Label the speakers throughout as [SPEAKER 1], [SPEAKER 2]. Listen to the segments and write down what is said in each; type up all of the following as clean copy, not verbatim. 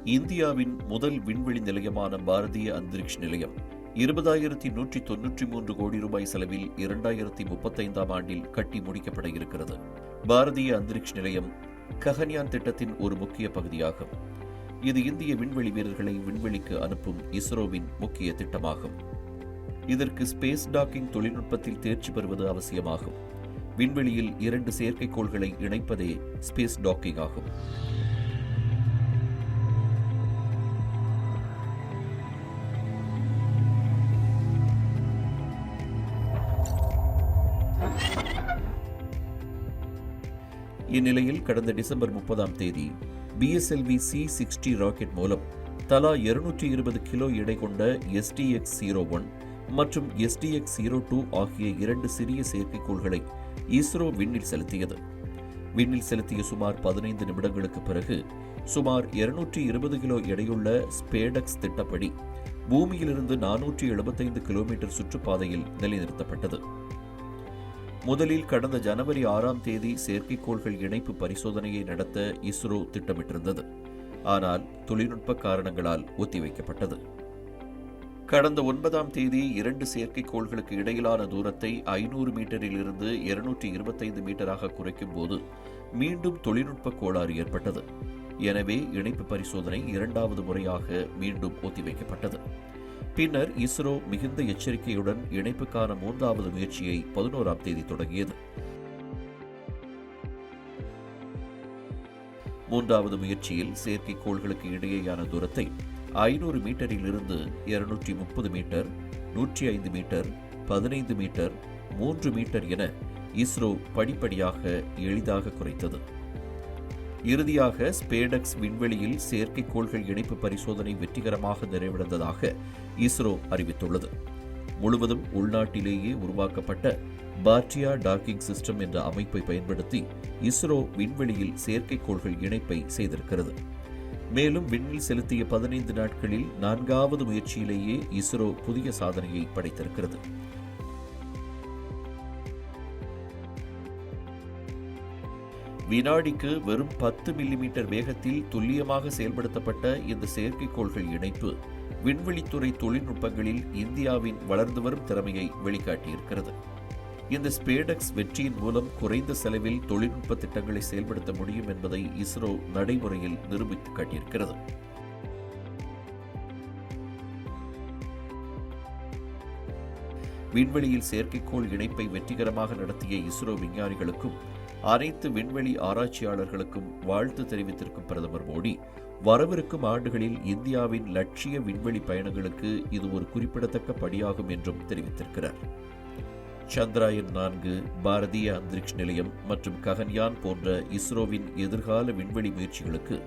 [SPEAKER 1] இந்தியாவின் முதல் விண்வெளி நிலையமான பாரதிய அந்தரிக்ஷ் நிலையம் 20,193 கோடி ரூபாய் செலவில் 2035ஆம் ஆண்டில் கட்டி முடிக்கப்பட இருக்கிறது. பாரதிய அந்தரிக்ஷ் நிலையம் ககன்யான் திட்டத்தின் ஒரு முக்கிய பகுதியாகும். இது இந்திய விண்வெளி வீரர்களை விண்வெளிக்கு அனுப்பும் இஸ்ரோவின் முக்கிய திட்டமாகும். இதற்கு ஸ்பேஸ் டாக்கிங் தொழில்நுட்பத்தில் தேர்ச்சி பெறுவது அவசியமாகும். விண்வெளியில் 2 செயற்கைக்கோள்களை இணைப்பதே ஸ்பேஸ் டாக்கிங் ஆகும். இந்நிலையில் கடந்த டிசம்பர் 30ஆம் தேதி BSLV C-60 ராக்கெட் மூலம் தலா 220 கிலோ எடை கொண்ட STX-01 மற்றும் STX-02 ஆகிய 2 சிறிய செயற்கைக்கோள்களை இஸ்ரோ விண்ணில் செலுத்தியது. விண்ணில் செலுத்திய சுமார் 15 நிமிடங்களுக்கு பிறகு சுமார் 220 கிலோ எடையுள்ள ஸ்பேடெக்ஸ் திட்டப்படி பூமியிலிருந்து 475 கிலோமீட்டர் சுற்றுப்பாதையில் நிலைநிறுத்தப்பட்டது. முதலில் கடந்த ஜனவரி 6ஆம் தேதி செயற்கைக்கோள்கள் இணைப்பு பரிசோதனையை நடத்த இஸ்ரோ திட்டமிட்டிருந்தது. ஆனால் தொழில்நுட்ப காரணங்களால் ஒத்திவைக்கப்பட்டது. கடந்த 9ஆம் தேதி 2 செயற்கைக்கோள்களுக்கு இடையிலான தூரத்தை 500 மீட்டரில் இருந்து 225 மீட்டராக குறைக்கும் போது மீண்டும் தொழில்நுட்ப கோளாறு ஏற்பட்டது. எனவே இணைப்பு பரிசோதனை 2வது முறையாக மீண்டும் ஒத்திவைக்கப்பட்டது. பின்னர் இஸ்ரோ மிகுந்த எச்சரிக்கையுடன் இணைப்புக்கான 3வது முயற்சியை 11ஆம் தேதி தொடங்கியது. 3வது முயற்சியில் செயற்கைக்கோள்களுக்கு இடையேயான தூரத்தை 500 மீட்டரில் இருந்து 230 மீட்டர், 105 மீட்டர், 15 மீட்டர், 3 மீட்டர் என இஸ்ரோ படிப்படியாக எளிதாக குறைத்தது. இறுதியாக ஸ்பேடெக்ஸ் விண்வெளியில் செயற்கைக்கோள்கள் இணைப்பு பரிசோதனை வெற்றிகரமாக நிறைவடைந்ததாக இஸ்ரோ அறிவித்துள்ளது. முழுவதும் உள்நாட்டிலேயே உருவாக்கப்பட்ட பார்டியா டாக்கிங் சிஸ்டம் என்ற அமைப்பை பயன்படுத்தி இஸ்ரோ விண்வெளியில் செயற்கைக்கோள்கள் இணைப்பை செய்திருக்கிறது. மேலும் விண்ணில் செலுத்திய 15 நாட்களில் 4வது முயற்சியிலேயே இஸ்ரோ புதிய சாதனையை படைத்திருக்கிறது. வினாடிக்கு வெறும் 10 மில்லிமீட்டர் வேகத்தில் துல்லியமாக செயல்படுத்தப்பட்ட இந்த செயற்கைக்கோள்கள் இணைப்பு விண்வெளித்துறை தொழில்நுட்பங்களில் இந்தியாவின் வளர்ந்து வரும் திறமையை வெளிக்காட்டியிருக்கிறது. இந்த ஸ்பேடெக்ஸ் வெற்றியின் மூலம் குறைந்த செலவில் தொழில்நுட்ப திட்டங்களை செயல்படுத்த முடியும் என்பதை இஸ்ரோ நடைமுறையில் நிரூபித்து காட்டியிருக்கிறது. விண்வெளியில் செயற்கைக்கோள் இணைப்பை வெற்றிகரமாக நடத்திய இஸ்ரோ விஞ்ஞானிகளுக்கும் அனைத்து விண்வெளி ஆராய்ச்சியாளர்களுக்கும் வாழ்த்து தெரிவித்திருக்கும் பிரதமர் மோடி, வரவிருக்கும் ஆண்டுகளில் இந்தியாவின் லட்சிய விண்வெளி பயணங்களுக்கு இது ஒரு குறிப்பிடத்தக்க படியாகும் என்றும் தெரிவித்திருக்கிறார். சந்திராயன் 4, பாரதிய அந்தரிக்ஷ் நிலையம் மற்றும் ககன்யான் போன்ற இஸ்ரோவின் எதிர்கால விண்வெளி முயற்சிகளுக்கு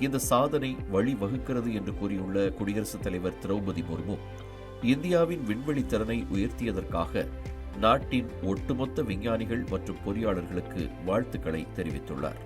[SPEAKER 1] இந்த சாதனை வழிவகுக்கிறது என்று கூறியுள்ள குடியரசுத் தலைவர் திரௌபதி முர்மு, இந்தியாவின் விண்வெளி திறனை உயர்த்தியதற்காக நாட்டின் ஒட்டுமொத்த விஞ்ஞானிகள் மற்றும் பொறியாளர்களுக்கு வாழ்த்துக்களை தெரிவித்துள்ளார்.